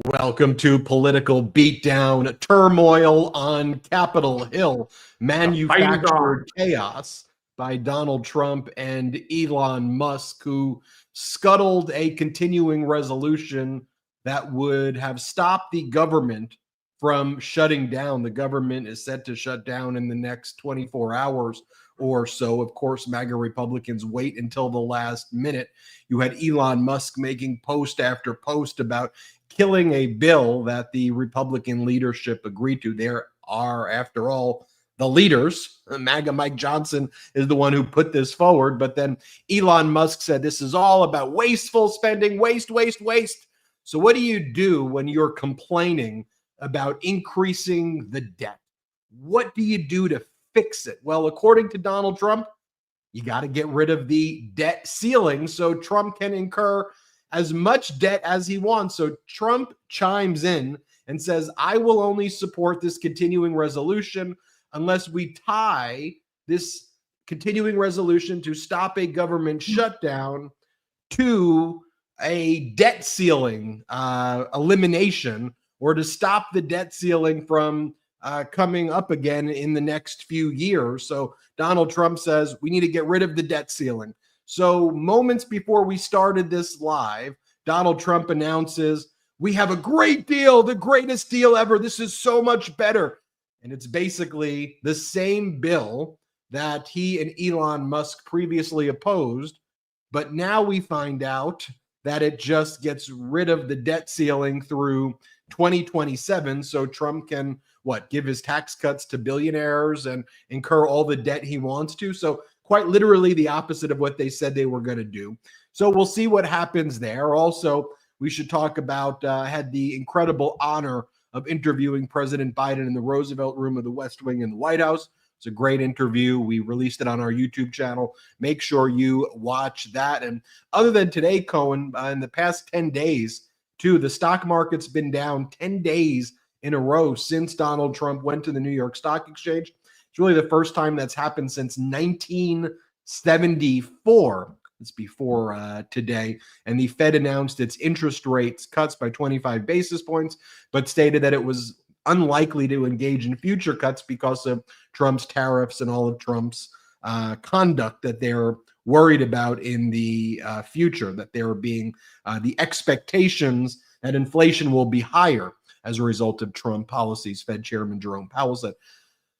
Welcome to Political Beatdown, turmoil on Capitol Hill, manufactured chaos by Donald Trump and Elon Musk, who scuttled a continuing resolution that would have stopped the government from shutting down. The government is set to shut down in the next 24 hours or so. Of course, MAGA Republicans wait until the last minute. You had Elon Musk making post after post about killing a bill that the Republican leadership agreed to. There are, after all, the leaders. MAGA Mike Johnson is the one who put this forward. But then Elon Musk said this is all about wasteful spending, waste. So what do you do when you're complaining about increasing the debt? What do you do to fix it? Well, according to Donald Trump, you got to get rid of the debt ceiling so Trump can incur as much debt as he wants. So Trump chimes in and says, I will only support this continuing resolution unless we tie this continuing resolution to stop a government shutdown to a debt ceiling elimination, or to stop the debt ceiling from coming up again in the next few years. So Donald Trump says we need to get rid of the debt ceiling. So moments before we started this live, Donald Trump announces, we have a great deal, the greatest deal ever. This is so much better. And it's basically the same bill that he and Elon Musk previously opposed. But now we find out that it just gets rid of the debt ceiling through 2027. So Trump can, give his tax cuts to billionaires and incur all the debt he wants to. So quite literally the opposite of what they said they were going to do. So we'll see what happens there. Also, we should talk about, I had the incredible honor of interviewing President Biden in the Roosevelt Room of the West Wing in the White House. It's a great interview. We released it on our YouTube channel. Make sure you watch that. And other than today, Cohen, in the past 10 days, too, the stock market's been down 10 days in a row since Donald Trump went to the New York Stock Exchange. It's really the first time that's happened since 1974. It's before today. And the Fed announced its interest rates cuts by 25 basis points, but stated that it was unlikely to engage in future cuts because of Trump's tariffs and all of Trump's conduct that they're worried about in the future, that there being the expectations that inflation will be higher as a result of Trump policies. Fed Chairman Jerome Powell said.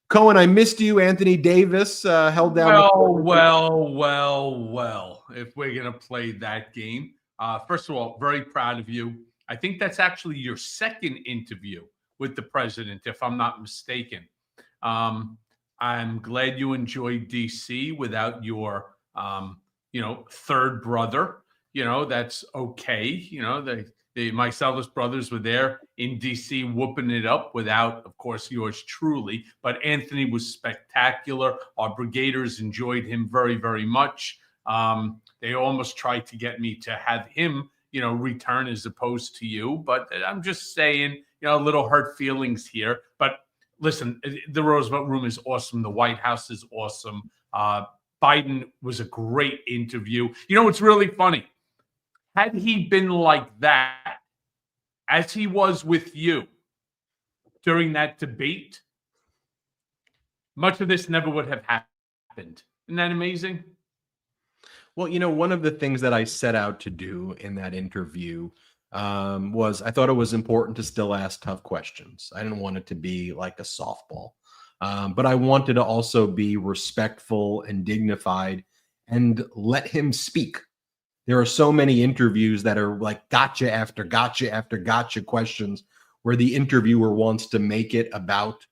Cohen, I missed you. Anthony Davis held down. Well. If we're going to play that game, first of all, very proud of you. I think that's actually your second interview with the president, if I'm not mistaken. I'm glad you enjoyed DC without your, third brother. That's okay. The Meiselas brothers were there in D.C. whooping it up without, of course, yours truly. But Anthony was spectacular. Our brigaders enjoyed him very, very much. They almost tried to get me to have him, return as opposed to you. But I'm just saying, little hurt feelings here. But listen, the Roosevelt Room is awesome. The White House is awesome. Biden was a great interview. It's really funny. Had he been like that, as he was with you during that debate, much of this never would have happened. Isn't that amazing? Well, one of the things that I set out to do in that interview was I thought it was important to still ask tough questions. I didn't want it to be like a softball, but I wanted to also be respectful and dignified and let him speak. There are so many interviews that are like gotcha after gotcha after gotcha questions where the interviewer wants to make it about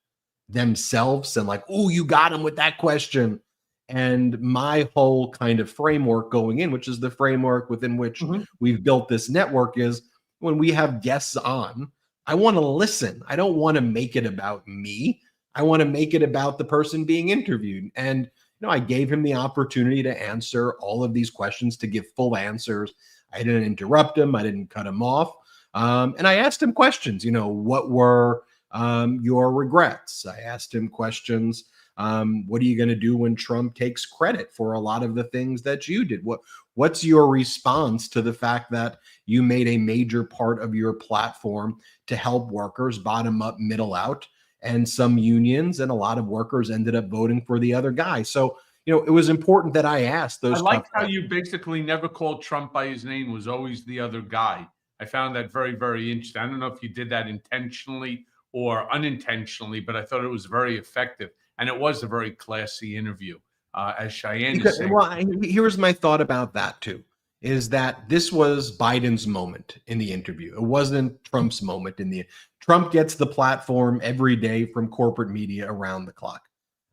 themselves and like, oh, you got him with that question. And my whole kind of framework going in, which is the framework within which we've built this network, is when we have guests on, I want to listen. I don't want to make it about me. I want to make it about the person being interviewed. And I gave him the opportunity to answer all of these questions, to give full answers. I didn't interrupt him. I didn't cut him off. And I asked him questions. What were your regrets? I asked him questions What are you going to do when Trump takes credit for a lot of the things that you did? What's your response to the fact that you made a major part of your platform to help workers, bottom up, middle out, and some unions and a lot of workers ended up voting for the other guy? So, it was important that I asked those I like tough how questions. you basically never called Trump by his name, was always the other guy. I found that very, very interesting. I don't know if you did that intentionally or unintentionally, but I thought it was very effective. And it was a very classy interview, as Cheyenne is saying. Well, here's my thought about that too, is that this was Biden's moment in the interview. It wasn't Trump's moment Trump gets the platform every day from corporate media around the clock.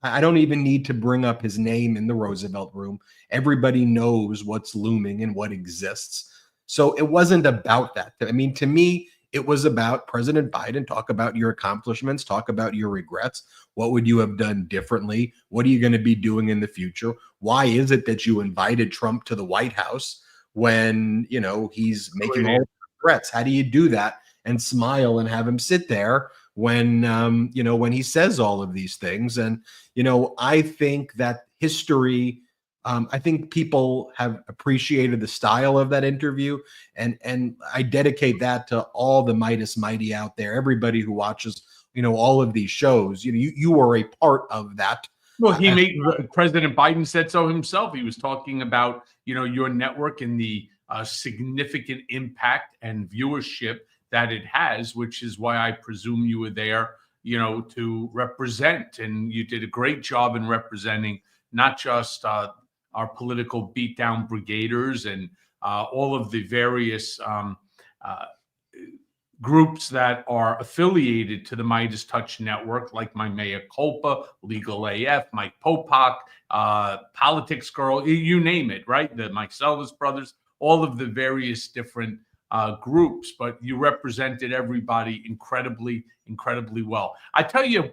I don't even need to bring up his name in the Roosevelt Room. Everybody knows what's looming and what exists. So it wasn't about that. I mean, to me, it was about President Biden. Talk about your accomplishments, talk about your regrets. What would you have done differently? What are you going to be doing in the future? Why is it that you invited Trump to the White House when, he's making all the threats? How do you do that and smile and have him sit there when, when he says all of these things? And, I think that history, I think people have appreciated the style of that interview, and I dedicate that to all the Midas Mighty out there, everybody who watches, all of these shows. You are a part of that. Well, President Biden said so himself. He was talking about, your network and the significant impact and viewership that it has, which is why I presume you were there, to represent. And you did a great job in representing not just our political beatdown brigaders and all of the various groups that are affiliated to the Midas Touch Network, like My Mea Culpa, Legal AF, Mike Popak, Politics Girl, you name it, right? The Meiselas brothers, all of the various different groups, but you represented everybody incredibly, incredibly well. I tell you,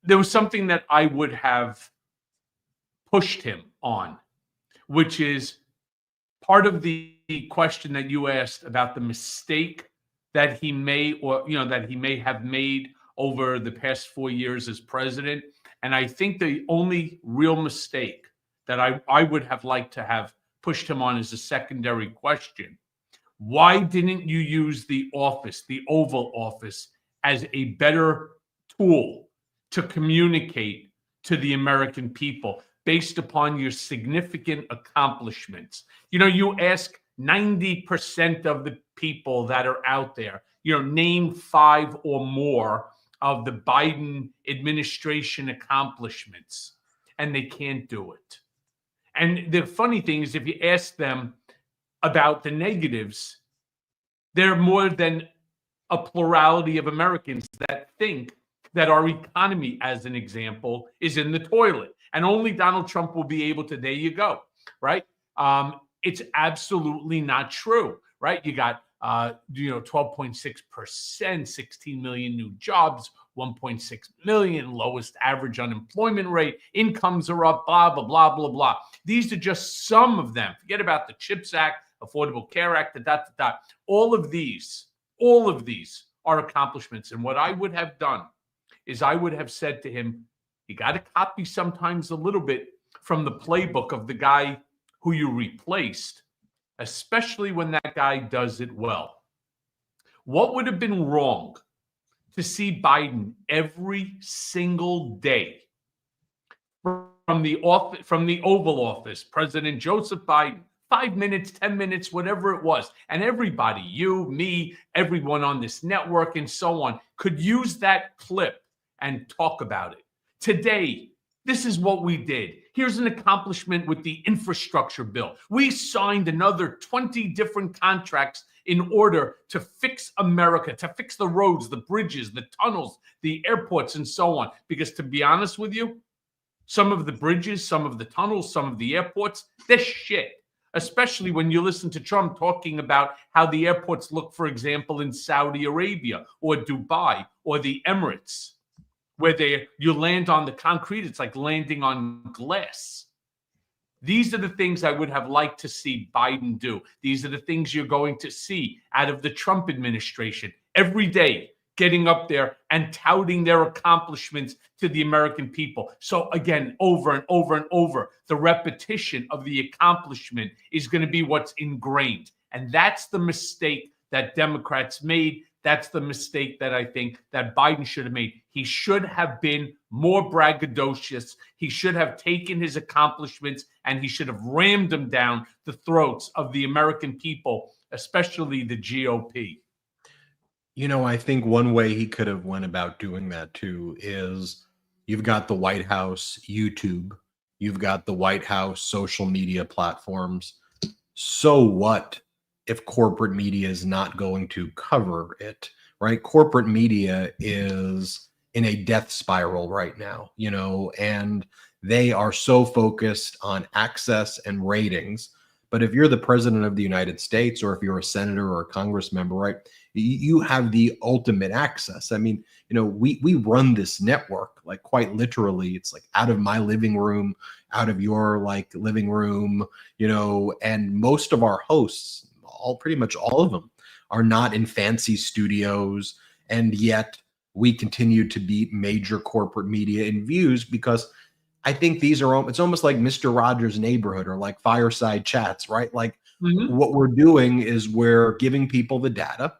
there was something that I would have pushed him on, which is part of the question that you asked about the mistake that he may, or that he may have made over the past 4 years as president. And I think the only real mistake that I would have liked to have pushed him on is a secondary question. Why didn't you use the office, the Oval Office, as a better tool to communicate to the American people based upon your significant accomplishments? You ask 90% of the people that are out there, name 5 or more of the Biden administration accomplishments, and they can't do it. And the funny thing is, if you ask them about the negatives, there are more than a plurality of Americans that think that our economy, as an example, is in the toilet. And only Donald Trump will be able to, there you go, right? It's absolutely not true, right? You got, 12.6%, 16 million new jobs, 1.6 million, lowest average unemployment rate, incomes are up, blah, blah, blah, blah, blah. These are just some of them. Forget about the CHIPS Act, Affordable Care Act, all of these are accomplishments. And what I would have done is I would have said to him, you got to copy sometimes a little bit from the playbook of the guy who you replaced, especially when that guy does it well. What would have been wrong to see Biden every single day from the Oval Office, President Joseph Biden, 5 minutes, 10 minutes, whatever it was, and everybody, you, me, everyone on this network and so on, could use that clip and talk about it. Today, this is what we did. Here's an accomplishment with the infrastructure bill. We signed another 20 different contracts in order to fix America, to fix the roads, the bridges, the tunnels, the airports, and so on. Because to be honest with you, some of the bridges, some of the tunnels, some of the airports, they're shit. Especially when you listen to Trump talking about how the airports look, for example, in Saudi Arabia or Dubai or the Emirates, where you land on the concrete, it's like landing on glass. These are the things I would have liked to see Biden do. These are the things you're going to see out of the Trump administration. Every day, getting up there and touting their accomplishments to the American people. So again, over and over and over, the repetition of the accomplishment is going to be what's ingrained. And that's the mistake that Democrats made. That's the mistake that I think that Biden should have made. He should have been more braggadocious. He should have taken his accomplishments and he should have rammed them down the throats of the American people, especially the GOP. You know, I think one way he could have went about doing that too is you've got the White House YouTube, you've got the White House social media platforms. So what if corporate media is not going to cover it, right? Corporate media is in a death spiral right now, you know, and they are so focused on access and ratings. But if you're the president of the United States, or if you're a senator or a congress member, right, you have the ultimate access. I mean, you know, we run this network, like quite literally. It's like out of my living room, out of your like living room, you know, and most of our hosts, pretty much all of them, are not in fancy studios, and yet we continue to beat major corporate media in views because I think these are, it's almost like Mr. Rogers' Neighborhood or like Fireside Chats, right? Like what we're doing is we're giving people the data.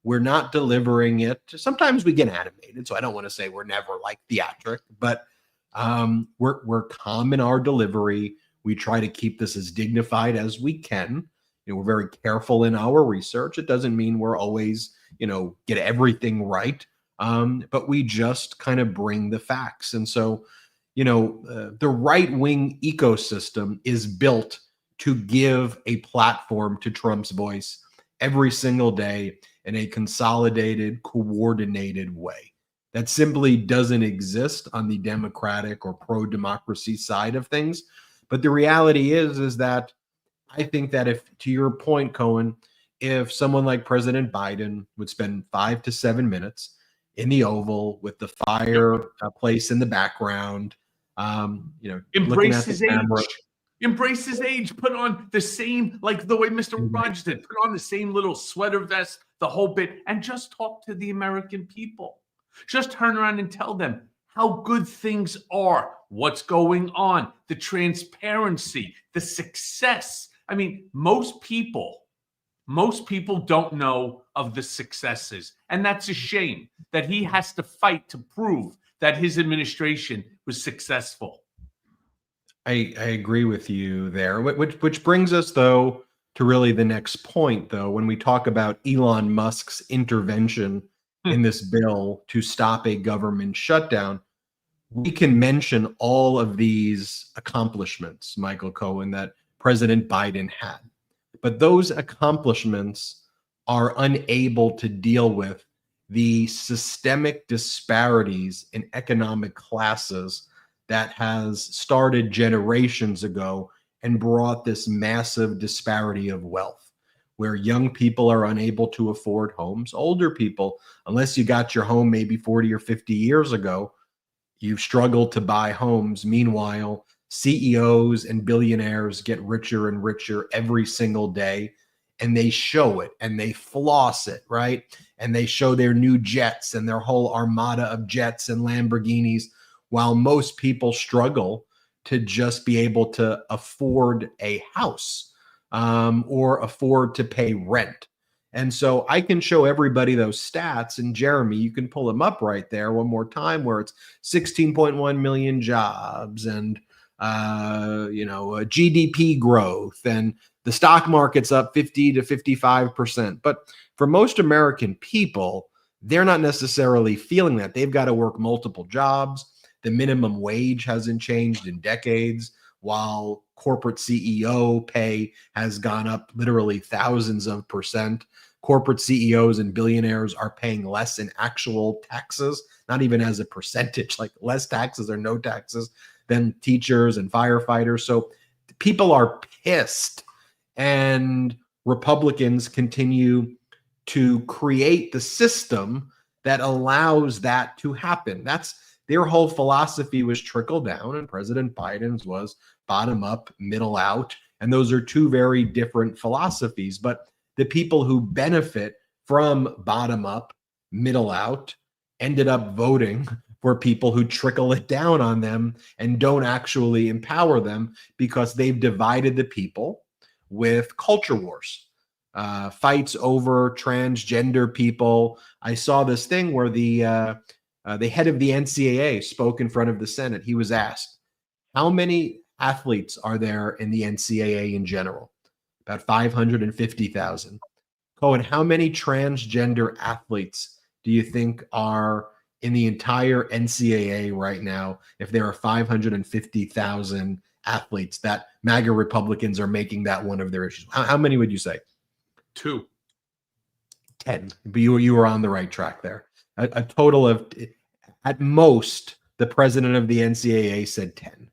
We're not delivering it. Sometimes we get animated, so I don't want to say we're never like theatric, but we're calm in our delivery. We try to keep this as dignified as we can. You know, we're very careful in our research. It doesn't mean we're always, you know, get everything right, but we just kind of bring the facts. And so, you know, the right-wing ecosystem is built to give a platform to Trump's voice every single day in a consolidated, coordinated way. That simply doesn't exist on the Democratic or pro-democracy side of things. But the reality is that I think that if, to your point, Cohen, if someone like President Biden would spend 5 to 7 minutes in the Oval with the fireplace in the background, you know, embrace his age. Embrace his age. Put on the same, like the way Mr. Rogers did. Put on the same little sweater vest, the whole bit, and just talk to the American people. Just turn around and tell them how good things are, what's going on, the transparency, the success. I mean, most people don't know of the successes, and that's a shame that he has to fight to prove that his administration was successful. I agree with you there, which brings us, though, to really the next point, though, when we talk about Elon Musk's intervention in this bill to stop a government shutdown. We can mention all of these accomplishments, Michael Cohen, that President Biden had. But those accomplishments are unable to deal with the systemic disparities in economic classes that has started generations ago and brought this massive disparity of wealth, where young people are unable to afford homes. Older people, unless you got your home maybe 40 or 50 years ago, you've struggled to buy homes. Meanwhile, CEOs and billionaires get richer and richer every single day, and they show it and they floss it, right? And they show their new jets and their whole armada of jets and Lamborghinis, while most people struggle to just be able to afford a house or afford to pay rent. And so I can show everybody those stats, and Jeremy, you can pull them up right there one more time, where it's 16.1 million jobs and GDP growth, and the stock market's up 50 to 55%. But for most American people, they're not necessarily feeling that. They've got to work multiple jobs. The minimum wage hasn't changed in decades, while corporate CEO pay has gone up literally thousands of percent. Corporate CEOs and billionaires are paying less in actual taxes, not even as a percentage, like less taxes or no taxes than teachers and firefighters. So people are pissed, and Republicans continue to create the system that allows that to happen. That's their whole philosophy, was trickle down, and President Biden's was bottom up, middle out. And those are two very different philosophies. But the people who benefit from bottom up middle out, ended up voting for people who trickle it down on them and don't actually empower them, because they've divided the people with culture wars, fights over transgender people. I saw this thing where the head of the NCAA spoke in front of the Senate. He was asked, how many athletes are there in the NCAA in general? About 550,000. Cohen, how many transgender athletes do you think are in the entire NCAA right now, if there are 550,000 athletes that MAGA Republicans are making that one of their issues? How many would you say? 2. 10. But you were on the right track there. A total of, at most, the president of the NCAA said 10.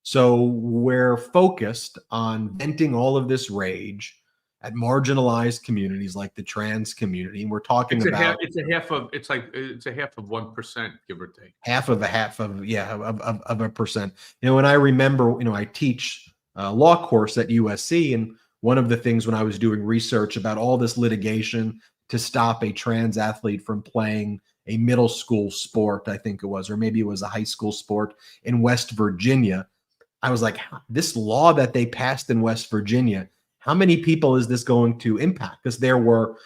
So we're focused on venting all of this rage at marginalized communities like the trans community. And we're talking about it's a half of 1%, give or take. Half of a percent. You know, and I remember, you know, I teach a law course at USC, and one of the things when I was doing research about all this litigation to stop a trans athlete from playing a middle school sport, I think it was, or maybe it was a high school sport in West Virginia, I was like, this law that they passed in West Virginia, how many people is this going to impact? Because there were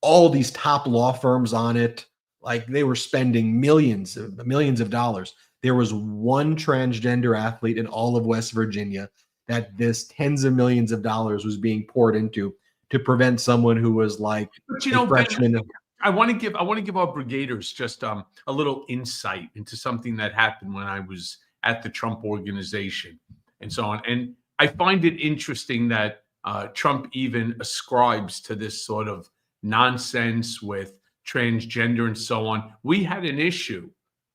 all these top law firms on it. Like, they were spending millions of dollars. There was one transgender athlete in all of West Virginia that this tens of millions of dollars was being poured into to prevent someone who was like, but you know, freshman. Ben, I want to give our brigaders just a little insight into something that happened when I was at the Trump organization and so on. And I find it interesting that Trump even ascribes to this sort of nonsense with transgender and so on. We had an issue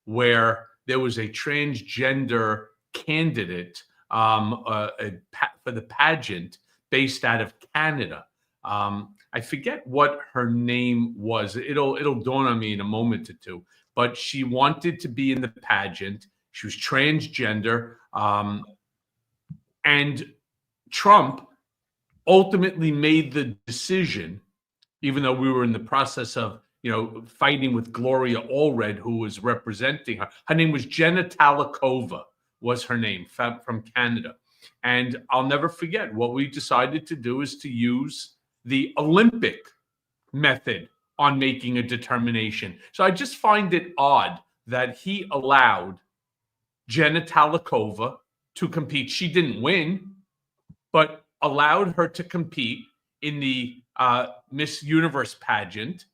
where there was a transgender candidate for the pageant based out of Canada. I forget what her name was. It'll dawn on me in a moment or two. But she wanted to be in the pageant. She was transgender, and Trump ultimately made the decision, even though we were in the process of, you know, fighting with Gloria Allred, who was representing her. Her name was Jenna Talikova, was her name, from Canada. And I'll never forget, what we decided to do is to use the Olympic method on making a determination. So I just find it odd that he allowed Jenna Talikova to compete. She didn't win, but allowed her to compete in the Miss Universe pageant,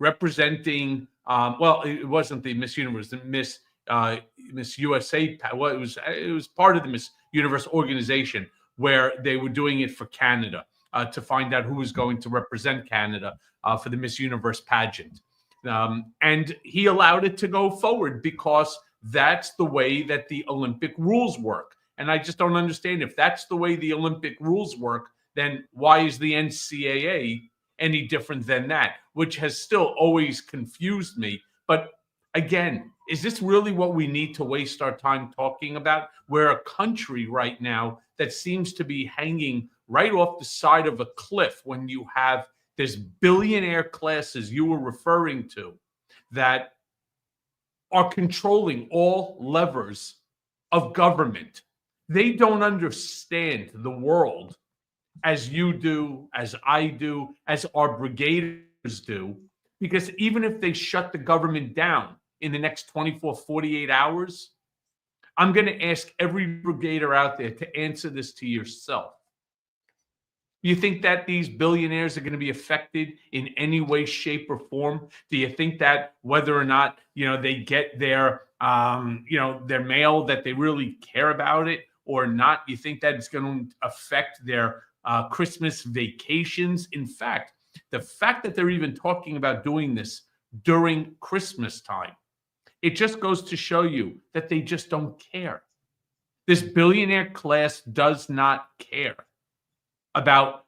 representing, well, it wasn't the Miss Universe, the Miss USA. Well, it was part of the Miss Universe organization, where they were doing it for Canada, to find out who was going to represent Canada for the Miss Universe pageant. And he allowed it to go forward because that's the way that the Olympic rules work. And I just don't understand, if that's the way the Olympic rules work, then why is the NCAA any different than that? Which has still always confused me. But again, is this really what we need to waste our time talking about? We're a country right now that seems to be hanging right off the side of a cliff when you have this billionaire classes you were referring to that are controlling all levers of government. They don't understand the world as you do, as I do, as our brigaders do, because even if they shut the government down in the next 24, 48 hours, I'm going to ask every brigader out there to answer this to yourself. You think that these billionaires are going to be affected in any way, shape, or form? Do you think that whether or not, you know, they get their, their mail, that they really care about it or not? You think that it's going to affect their Christmas vacations? In fact, the fact that they're even talking about doing this during Christmas time, it just goes to show you that they just don't care. This billionaire class does not care about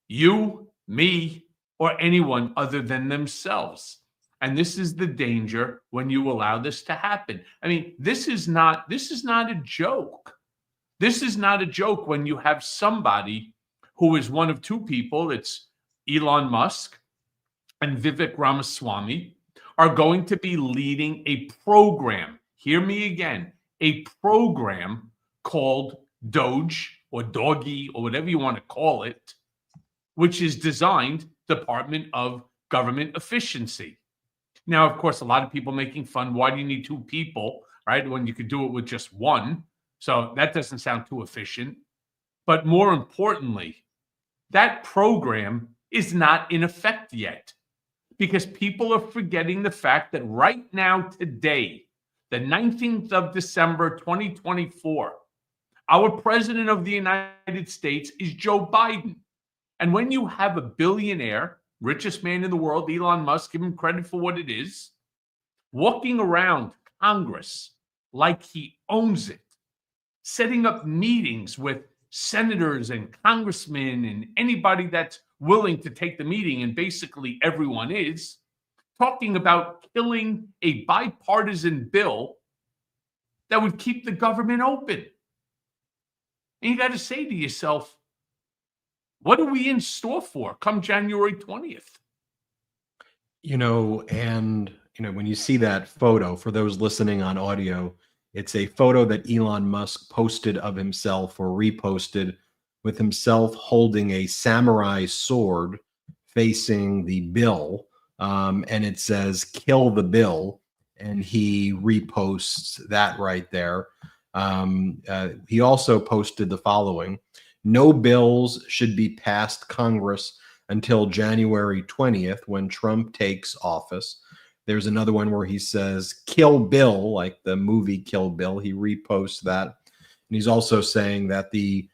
you, me, or anyone other than themselves. And this is the danger when you allow this to happen. I mean, this is not a joke. This is not a joke when you have somebody who is one of two people. It's Elon Musk and Vivek Ramaswamy are going to be leading a program. Hear me again, a program called Doge or Doggy or whatever you want to call it, which is designed Department of Government Efficiency. Now, of course, a lot of people making fun. Why do you need two people, right? When you could do it with just one. So that doesn't sound too efficient. But more importantly, that program is not in effect yet because people are forgetting the fact that right now, today, the 19th of December, 2024, our president of the United States is Joe Biden. And when you have a billionaire, richest man in the world, Elon Musk, give him credit for what it is, walking around Congress like he owns it, setting up meetings with senators and congressmen and anybody that's willing to take the meeting, and basically everyone is, talking about killing a bipartisan bill that would keep the government open. And you got to say to yourself, what are we in store for come January 20th? When you see that photo, for those listening on audio, it's a photo that Elon Musk posted of himself or reposted with himself holding a samurai sword facing the bill. And it says, "Kill the bill." And he reposts that right there. He also posted the following: "No bills should be passed Congress until January 20th when Trump takes office." There's another one where he says, "Kill Bill," like the movie Kill Bill. He reposts that. And he's also saying that the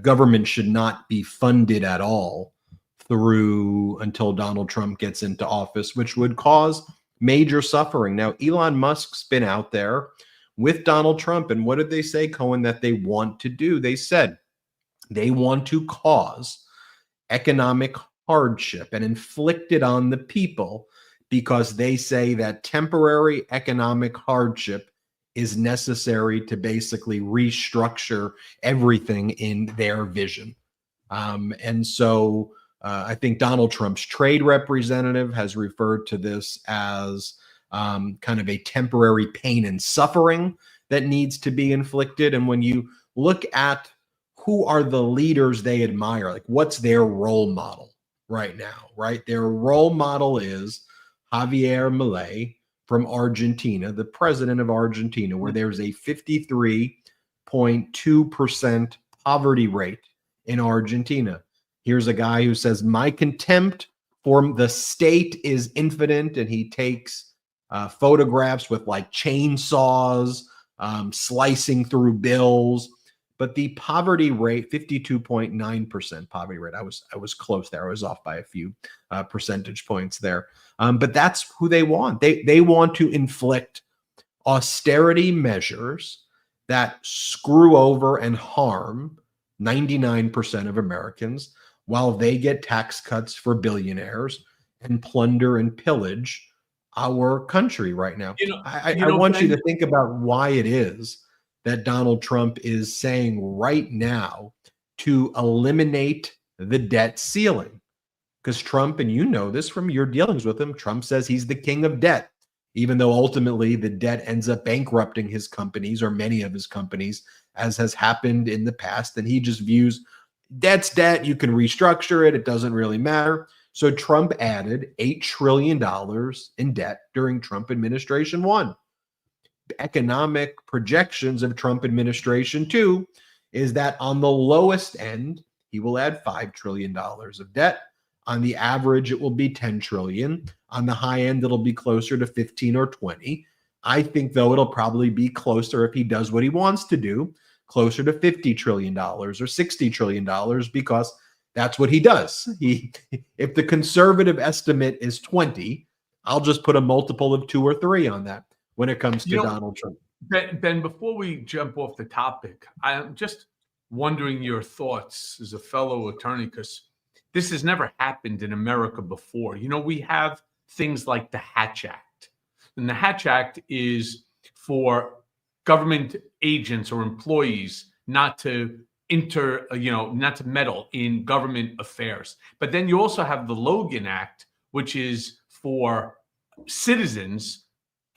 government should not be funded at all through until Donald Trump gets into office, which would cause major suffering. Now, Elon Musk's been out there with Donald Trump. And what did they say, Cohen, that they want to do? They said they want to cause economic hardship and inflict it on the people because they say that temporary economic hardship is necessary to basically restructure everything in their vision. And so I think Donald Trump's trade representative has referred to this as kind of a temporary pain and suffering that needs to be inflicted. And when you look at who are the leaders they admire, like what's their role model right now, right? Their role model is Javier Milei from Argentina, the president of Argentina, where there's a 53.2% poverty rate in Argentina. Here's a guy who says, "My contempt for the state is infinite," and he takes photographs with like chainsaws, slicing through bills. But the poverty rate, 52.9% poverty rate. I was close there. I was off by a few percentage points there. But that's who they want. They want to inflict austerity measures that screw over and harm 99% of Americans while they get tax cuts for billionaires and plunder and pillage our country right now. I want you to think about why it is that Donald Trump is saying right now to eliminate the debt ceiling. Because Trump, and you know this from your dealings with him, Trump says he's the king of debt, even though ultimately the debt ends up bankrupting his companies or many of his companies, as has happened in the past. And he just views debt's debt. You can restructure it. It doesn't really matter. So Trump added $8 trillion in debt during Trump administration 1. Economic projections of Trump administration 2 is that on the lowest end, he will add $5 trillion of debt. On the average, it will be 10 trillion. On the high end, it'll be closer to 15 or 20. I think, though, it'll probably be closer, if he does what he wants to do, closer to $50 trillion or $60 trillion, because that's what he does. If the conservative estimate is 20, I'll just put a multiple of 2 or 3 on that when it comes to Donald Trump. Ben, before we jump off the topic, I'm just wondering your thoughts as a fellow attorney, because this has never happened in America before. We have things like the Hatch Act. And the Hatch Act is for government agents or employees not to not to meddle in government affairs. But then you also have the Logan Act, which is for citizens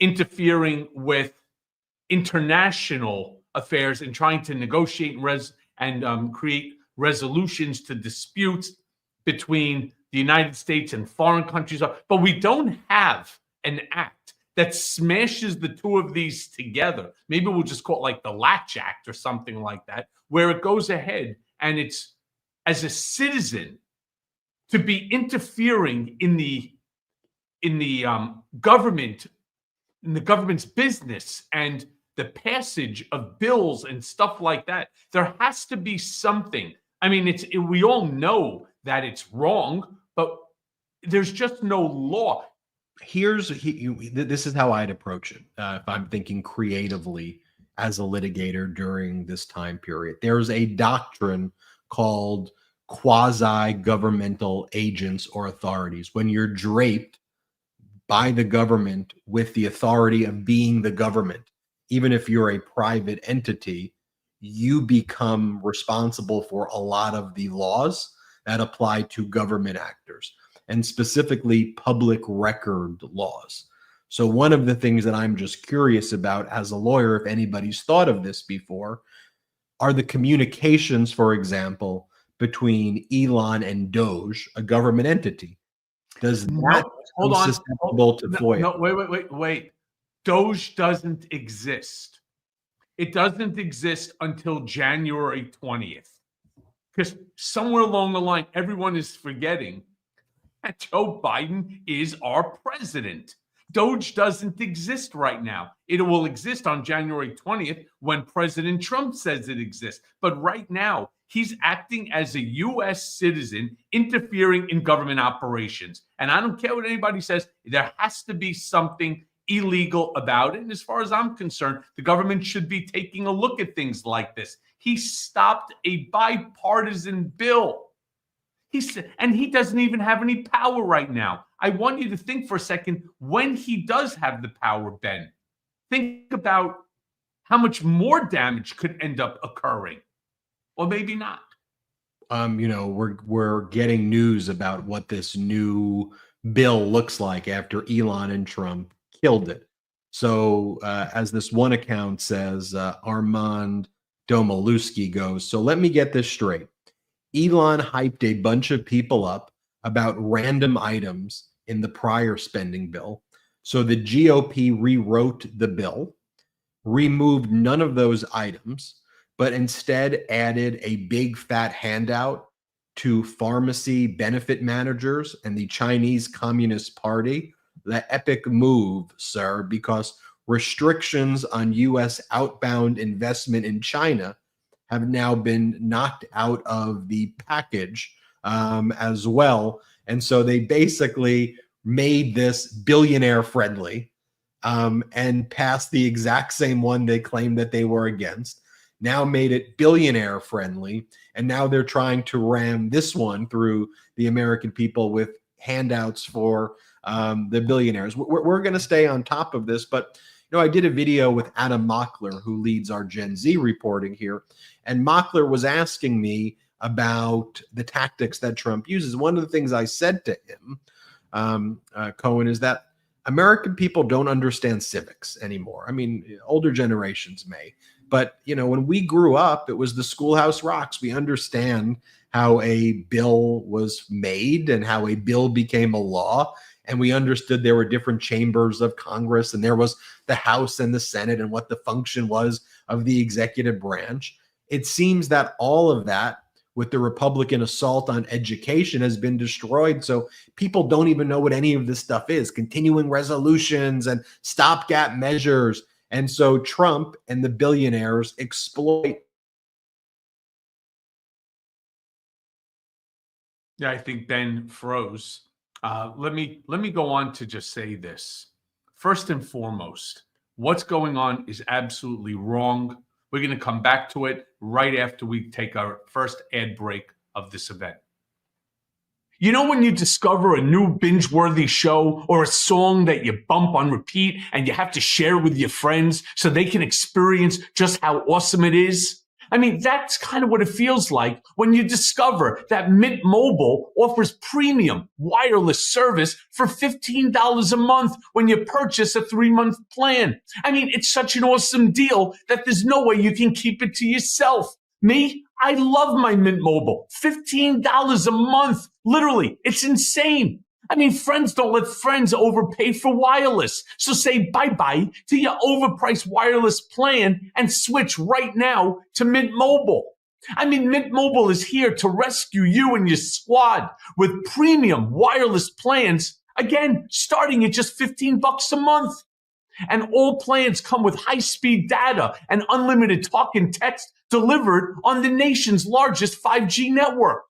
interfering with international affairs and trying to negotiate and create resolutions to disputes between the United States and foreign countries. But we don't have an act that smashes the two of these together. Maybe we'll just call it like the Latch Act or something like that, where it goes ahead and it's, as a citizen, to be interfering in the government, in the government's business and the passage of bills and stuff like that. There has to be something. I mean, we all know that it's wrong, but there's just no law. This is how I'd approach it if I'm thinking creatively as a litigator during this time period. There's a doctrine called quasi-governmental agents or authorities. When you're draped by the government with the authority of being the government, even if you're a private entity, you become responsible for a lot of the laws that apply to government actors, and specifically public record laws. So one of the things that I'm just curious about as a lawyer, if anybody's thought of this before, are the communications, for example, between Elon and Doge, a government entity. Does that hold on susceptible to FOIA? No, wait. Doge doesn't exist. It doesn't exist until January 20th. Because somewhere along the line, everyone is forgetting that Joe Biden is our president. Doge doesn't exist right now. It will exist on January 20th when President Trump says it exists. But right now, he's acting as a U.S. citizen interfering in government operations. And I don't care what anybody says, there has to be something illegal about it. And as far as I'm concerned, the government should be taking a look at things like this. He stopped a bipartisan bill. And he doesn't even have any power right now. I want you to think for a second, when he does have the power, Ben, think about how much more damage could end up occurring. Or maybe not. We're getting news about what this new bill looks like after Elon and Trump killed it. So as this one account says, Armand Domaluski goes, so let me get this straight. Elon hyped a bunch of people up about random items in the prior spending bill. So the GOP rewrote the bill, removed none of those items, but instead added a big fat handout to pharmacy benefit managers and the Chinese Communist Party. The epic move, sir, because restrictions on U.S. outbound investment in China have now been knocked out of the package as well. And so they basically made this billionaire friendly and passed the exact same one they claimed that they were against, now made it billionaire friendly. And now they're trying to ram this one through the American people with handouts for the billionaires. We're going to stay on top of this, but I did a video with Adam Mockler, who leads our Gen Z reporting here, and Mockler was asking me about the tactics that Trump uses. One of the things I said to him, Cohen, is that American people don't understand civics anymore. I mean, older generations may, but when we grew up, it was the Schoolhouse Rocks. We understand how a bill was made and how a bill became a law. And we understood there were different chambers of Congress, and there was the House and the Senate, and what the function was of the executive branch. It seems that all of that, with the Republican assault on education, has been destroyed. So people don't even know what any of this stuff is. Continuing resolutions and stopgap measures. And so Trump and the billionaires exploit. Yeah, I think Ben froze. Let me go on to just say this. First and foremost, what's going on is absolutely wrong. We're going to come back to it right after we take our first ad break of this event. You know when you discover a new binge-worthy show or a song that you bump on repeat and you have to share with your friends so they can experience just how awesome it is? I mean, that's kind of what it feels like when you discover that Mint Mobile offers premium wireless service for $15 a month when you purchase a 3-month plan. I mean, it's such an awesome deal that there's no way you can keep it to yourself. Me, I love my Mint Mobile. $15 a month. Literally, it's insane. I mean, friends don't let friends overpay for wireless. So say bye-bye to your overpriced wireless plan and switch right now to Mint Mobile. I mean, Mint Mobile is here to rescue you and your squad with premium wireless plans, again, starting at just $15 a month. And all plans come with high-speed data and unlimited talk and text delivered on the nation's largest 5G network.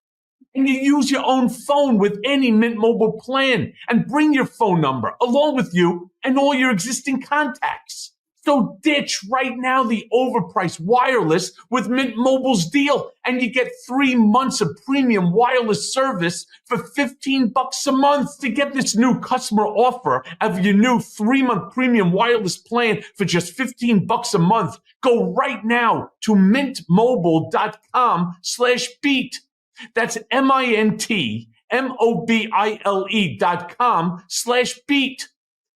And you use your own phone with any Mint Mobile plan and bring your phone number along with you and all your existing contacts. So ditch right now the overpriced wireless with Mint Mobile's deal, and you get 3 months of premium wireless service for $15 a month. To get this new customer offer of your new 3-month premium wireless plan for just $15 a month, go right now to mintmobile.com/beat. That's mintmobile.com/beat.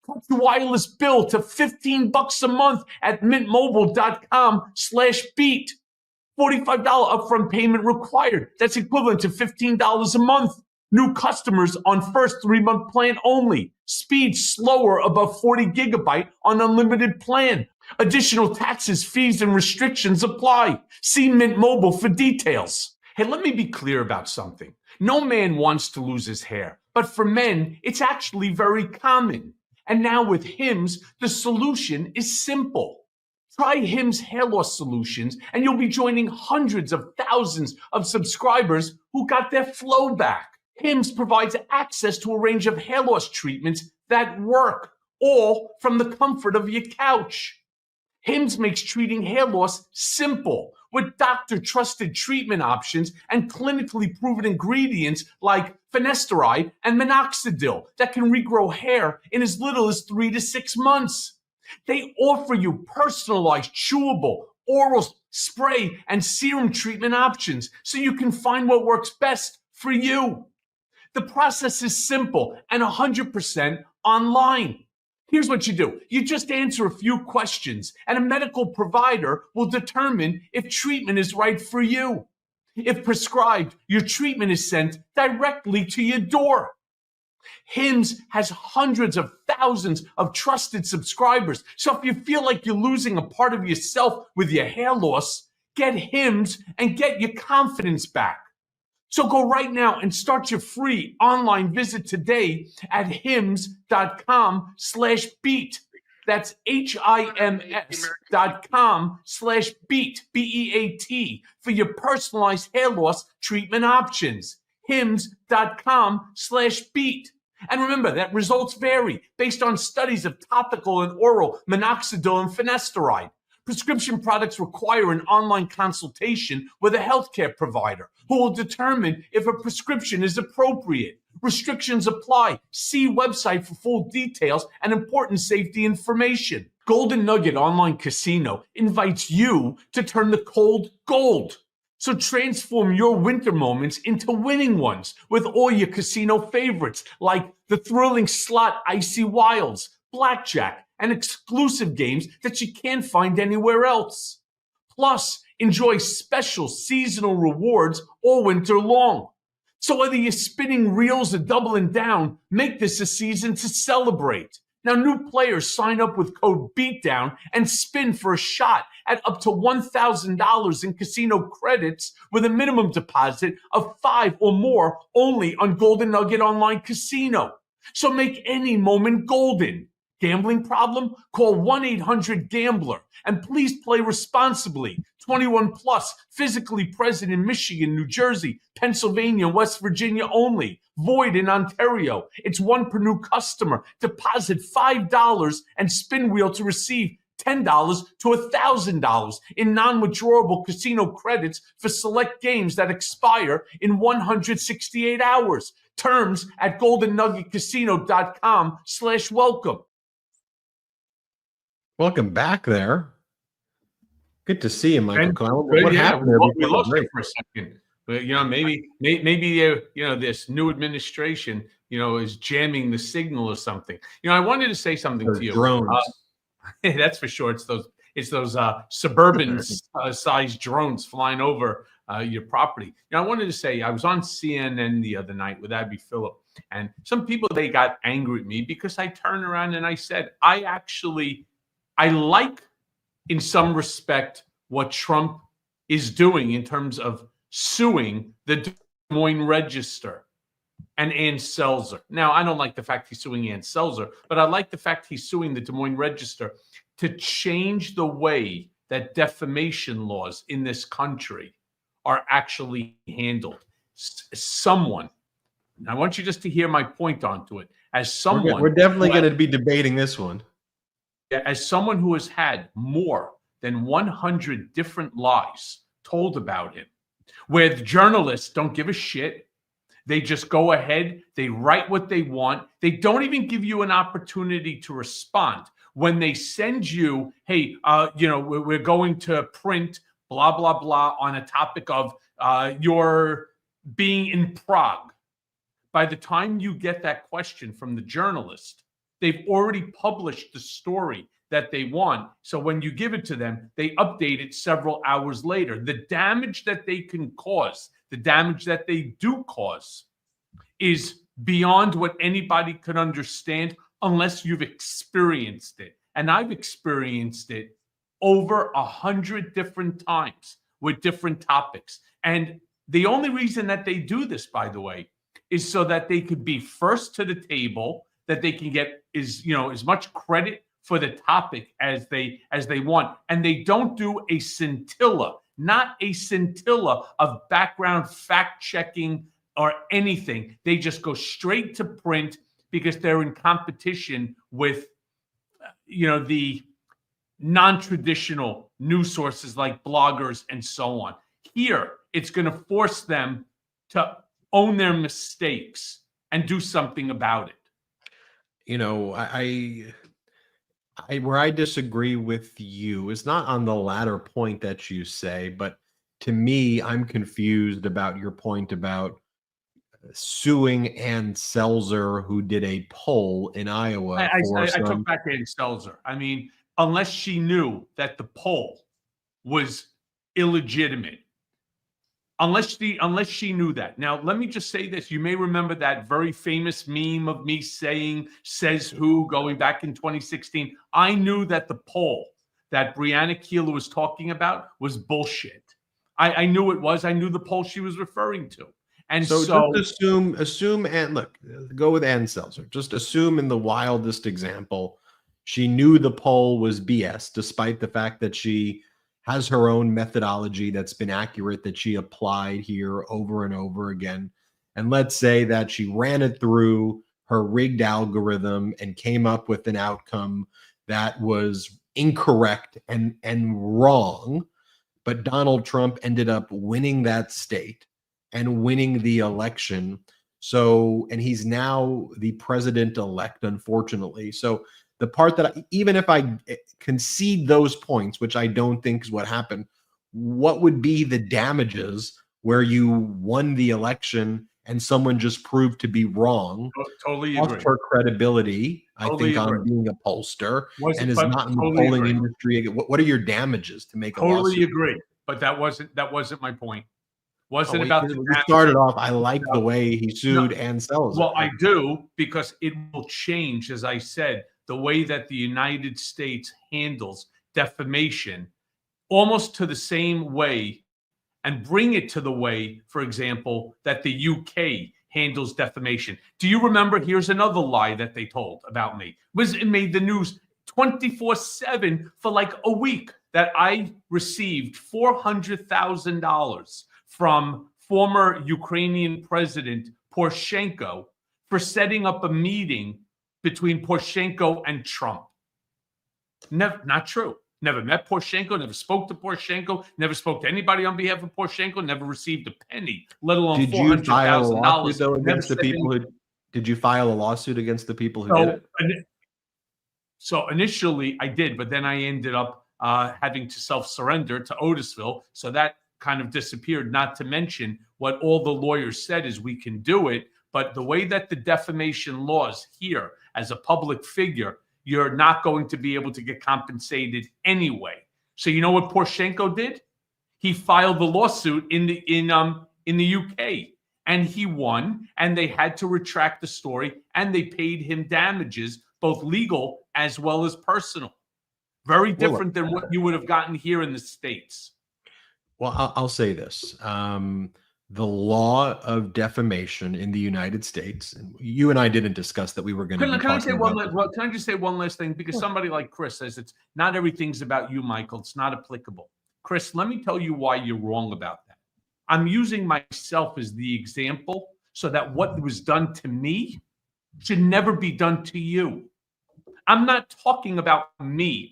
Cut your wireless bill to $15 a month at mintmobile.com/beat. $45 upfront payment required. That's equivalent to $15 a month. New customers on first 3-month plan only. Speed slower above 40 gigabyte on unlimited plan. Additional taxes, fees, and restrictions apply. See Mint Mobile for details. Hey, let me be clear about something. No man wants to lose his hair, but for men, it's actually very common. And now with Hims, the solution is simple. Try Hims hair loss solutions, and you'll be joining hundreds of thousands of subscribers who got their flow back. Hims provides access to a range of hair loss treatments that work, all from the comfort of your couch. Hims makes treating hair loss simple with doctor-trusted treatment options and clinically proven ingredients like finasteride and minoxidil that can regrow hair in as little as 3 to 6 months. They offer you personalized, chewable, oral spray and serum treatment options so you can find what works best for you. The process is simple and 100% online. Here's what you do. You just answer a few questions, and a medical provider will determine if treatment is right for you. If prescribed, your treatment is sent directly to your door. Hims has hundreds of thousands of trusted subscribers. So if you feel like you're losing a part of yourself with your hair loss, get Hims and get your confidence back. So go right now and start your free online visit today at hims.com/beat. That's HIMS.com/beat, BEAT, for your personalized hair loss treatment options. hims.com/beat. And remember that results vary based on studies of topical and oral minoxidil and finasteride. Prescription products require an online consultation with a healthcare provider who will determine if a prescription is appropriate. Restrictions apply. See website for full details and important safety information. Golden Nugget Online Casino invites you to turn the cold gold. So transform your winter moments into winning ones with all your casino favorites like the thrilling slot Icy Wilds, Blackjack, and exclusive games that you can't find anywhere else. Plus, enjoy special seasonal rewards all winter long. So whether you're spinning reels or doubling down, make this a season to celebrate. Now, new players sign up with code BEATDOWN and spin for a shot at up to $1,000 in casino credits with a minimum deposit of $5 or more only on Golden Nugget Online Casino. So make any moment golden. Gambling problem? Call 1-800-GAMBLER. And please play responsibly. 21 plus, physically present in Michigan, New Jersey, Pennsylvania, West Virginia only. Void in Ontario. It's one per new customer. Deposit $5 and spin wheel to receive $10 to $1,000 in non-withdrawable casino credits for select games that expire in 168 hours. Terms at goldennuggetcasino.com/welcome. Welcome back there. Good to see you, Michael Cohen. Good, What yeah, happened there? we lost you for a second. But, maybe this new administration, is jamming the signal or something. I wanted to say something to you. Drones. That's for sure. It's those suburban sized drones flying over your property. I wanted to say I was on CNN the other night with Abby Phillip, and some people, they got angry at me because I turned around and I said I like, in some respect, what Trump is doing in terms of suing the Des Moines Register and Ann Selzer. Now, I don't like the fact he's suing Ann Selzer, but I like the fact he's suing the Des Moines Register to change the way that defamation laws in this country are actually handled. Someone, I want you just to hear my point onto it. As someone, we're definitely going to be debating this one. As someone who has had more than 100 different lies told about him, where the journalists don't give a shit. They just go ahead. They write what they want. They don't even give you an opportunity to respond. When they send you, hey, we're going to print blah, blah, blah on a topic of your being in Prague. By the time you get that question from the journalist, they've already published the story that they want. So when you give it to them, they update it several hours later. The damage that they can cause, the damage that they do cause, is beyond what anybody could understand unless you've experienced it. And I've experienced it over 100 different times with different topics. And the only reason that they do this, by the way, is so that they could be first to the table, that they can get as much credit for the topic as they want. And they don't do a scintilla, not a scintilla of background fact checking or anything. They just go straight to print because they're in competition with the non-traditional news sources like bloggers and so on. Here, it's going to force them to own their mistakes and do something about it. Where I disagree with you is not on the latter point that you say, but to me, I'm confused about your point about suing Ann Selzer, who did a poll in Iowa. I took back Ann Selzer. I mean, unless she knew that the poll was illegitimate. Unless she knew that. Now, let me just say this. You may remember that very famous meme of me saying, says who, going back in 2016. I knew that the poll that Brianna Keeler was talking about was bullshit. I knew it was. I knew the poll she was referring to. And so just assume, and look, go with Ann Selzer. Just assume in the wildest example, she knew the poll was BS, despite the fact that she has her own methodology that's been accurate, that she applied here over and over again. And let's say that she ran it through her rigged algorithm and came up with an outcome that was incorrect and wrong. But Donald Trump ended up winning that state and winning the election. So, and he's now the president-elect, unfortunately. So the part that even if I concede those points, which I don't think is what happened, what would be the damages where you won the election and someone just proved to be wrong? Totally agree. For credibility, totally I think, agree. on being a pollster and is not in the polling industry. What are your damages to make a lawsuit? Totally agree. But that wasn't my point. Wasn't about the we started off. I like the way he sued Ann Selzer. Well, I do, because it will change, as I said, the way that the United States handles defamation, almost to the same way, and bring it to the way, for example, that the UK handles defamation. Do you remember? Here's another lie that they told about me. It made the news 24/7 for like a week, that I received $400,000 from former Ukrainian President Poroshenko for setting up a meeting between Poroshenko and Trump. Not true. Never met Poroshenko, never spoke to Poroshenko, never spoke to anybody on behalf of Poroshenko, never received a penny, let alone $400,000. Did you file a lawsuit against the people who did it? So initially I did, but then I ended up having to self-surrender to Otisville. So that kind of disappeared, not to mention what all the lawyers said is we can do it. But the way that the defamation laws here, as a public figure, you're not going to be able to get compensated anyway. So you know what Poroshenko did? He filed the lawsuit in the UK, and he won, and they had to retract the story, and they paid him damages, both legal as well as personal. Very different than what you would have gotten here in the States. Well, I'll say this. The law of defamation in the United States, and you and I didn't discuss that we were going to be talking about. Can I just say one last thing? Because somebody like Chris says it's not everything's about you, Michael. It's not applicable. Chris, let me tell you why you're wrong about that. I'm using myself as the example so that what was done to me should never be done to you. I'm not talking about me,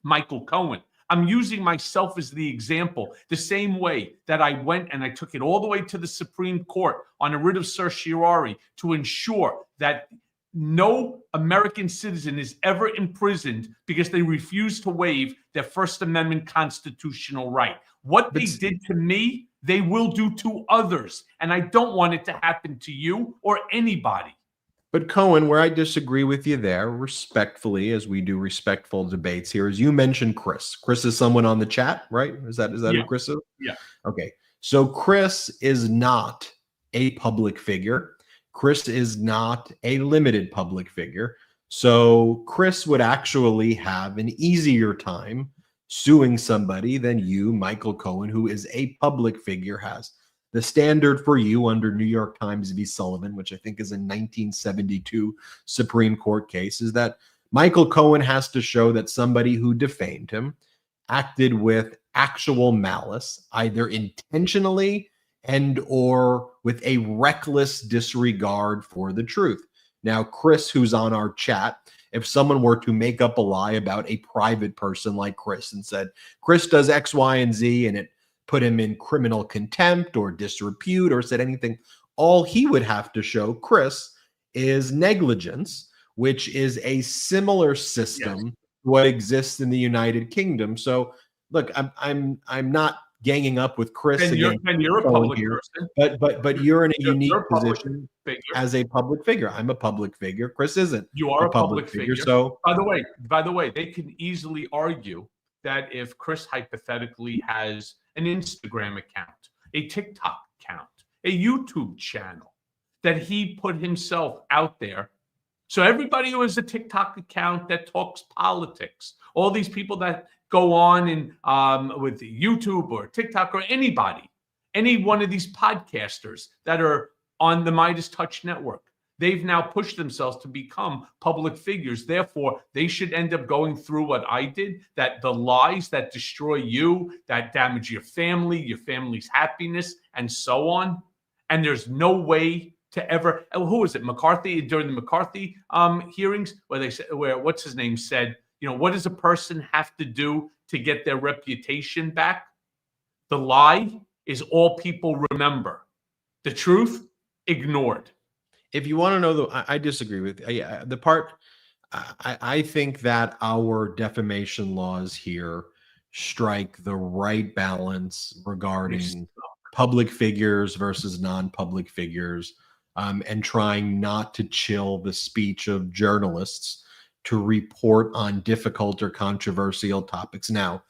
Michael Cohen. I'm using myself as the example, the same way that I went and I took it all the way to the Supreme Court on a writ of certiorari to ensure that no American citizen is ever imprisoned because they refuse to waive their First Amendment constitutional right. What they did to me, they will do to others. And I don't want it to happen to you or anybody. But Cohen, where I disagree with you there, respectfully, as we do respectful debates here, is you mentioned Chris. Chris is someone on the chat, right? Is that who Chris is? Yeah. Okay. So Chris is not a public figure. Chris is not a limited public figure. So Chris would actually have an easier time suing somebody than you, Michael Cohen, who is a public figure, has. The standard for you under New York Times v. Sullivan, which I think is a 1972 Supreme Court case, is that Michael Cohen has to show that somebody who defamed him acted with actual malice, either intentionally and or with a reckless disregard for the truth. Now, Chris, who's on our chat, if someone were to make up a lie about a private person like Chris and said, Chris does X, Y, and Z, and it put him in criminal contempt or disrepute or said anything, all he would have to show, Chris, is negligence, which is a similar system to what exists in the United Kingdom. So look, I'm not ganging up with Chris. And you're a public person. But you're in a unique position as a public figure. I'm a public figure. Chris isn't. You are a public figure. So by the way, they can easily argue that if Chris hypothetically has an Instagram account, a TikTok account, a YouTube channel, that he put himself out there. So everybody who has a TikTok account that talks politics, all these people that go on and with YouTube or TikTok or anybody, any one of these podcasters that are on the Midas Touch Network, they've now pushed themselves to become public figures. Therefore, they should end up going through what I did, that the lies that destroy you, that damage your family's happiness, and so on. And there's no way to ever, who is it, McCarthy, during the McCarthy hearings, where they said, what's his name said, what does a person have to do to get their reputation back? The lie is all people remember. The truth, ignored. If you want to know, I disagree with the part. I think that our defamation laws here strike the right balance regarding public figures versus non-public figures, and trying not to chill the speech of journalists to report on difficult or controversial topics. Now,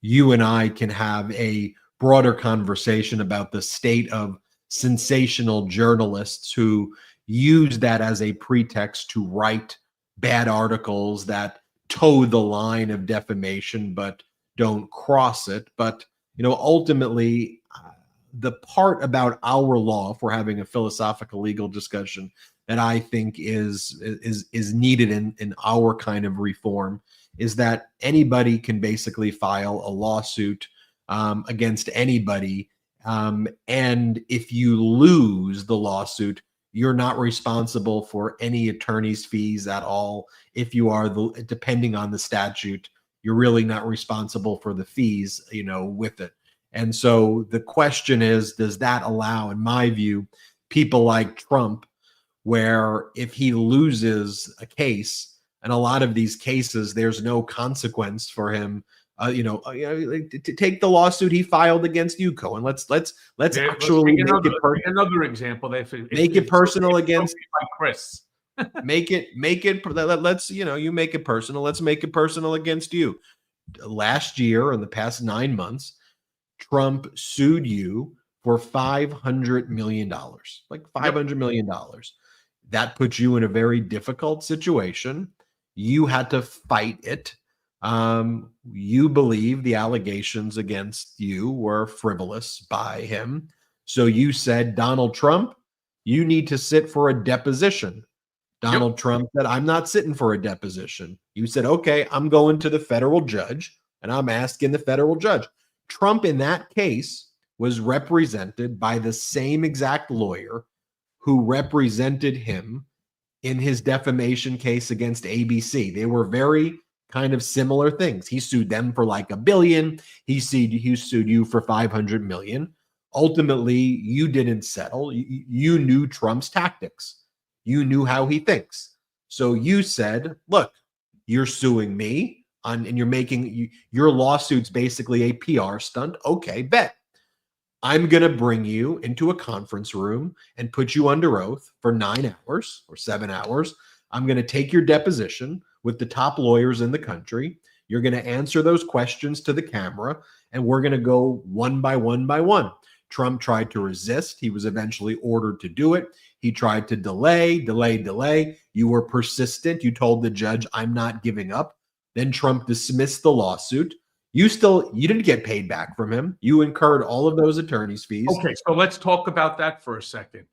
you and I can have a broader conversation about the state of sensational journalists who use that as a pretext to write bad articles that toe the line of defamation but don't cross it. But ultimately, the part about our law, if we're having a philosophical legal discussion, that I think is needed in our kind of reform, is that anybody can basically file a lawsuit against anybody, and if you lose the lawsuit, you're not responsible for any attorney's fees at all. If you are, depending on the statute, you're really not responsible for the fees, with it. And so the question is, does that allow, in my view, people like Trump, where if he loses a case, And a lot of these cases, there's no consequence for him. To take the lawsuit he filed against you, Cohen. Let's actually make it personal. Another example. Make it personal against Chris. make it. Let's you make it personal. Let's make it personal against you. Last year, in the past 9 months, Trump sued you for $500 million, like $500 million. That puts you in a very difficult situation. You had to fight it. You believe the allegations against you were frivolous by him. So you said, Donald Trump, you need to sit for a deposition. Donald Trump said, I'm not sitting for a deposition. You said, okay, I'm going to the federal judge and I'm asking the federal judge. Trump in that case was represented by the same exact lawyer who represented him in his defamation case against ABC. They were very kind of similar things. He sued them for like $1 billion. He sued you for $500 million. Ultimately, you didn't settle. You knew Trump's tactics. You knew how he thinks. So you said, look, you're suing me and you're making your lawsuit's basically a PR stunt. Okay, bet. I'm going to bring you into a conference room and put you under oath for 9 hours or 7 hours. I'm going to take your deposition with the top lawyers in the country. You're going to answer those questions to the camera, and we're going to go one by one by one. Trump tried to resist. He was eventually ordered to do it. He tried to delay. You were persistent. You told the judge, I'm not giving up. Then Trump dismissed the lawsuit. You didn't get paid back from him. You incurred all of those attorney's fees. Okay, so let's talk about that for a second.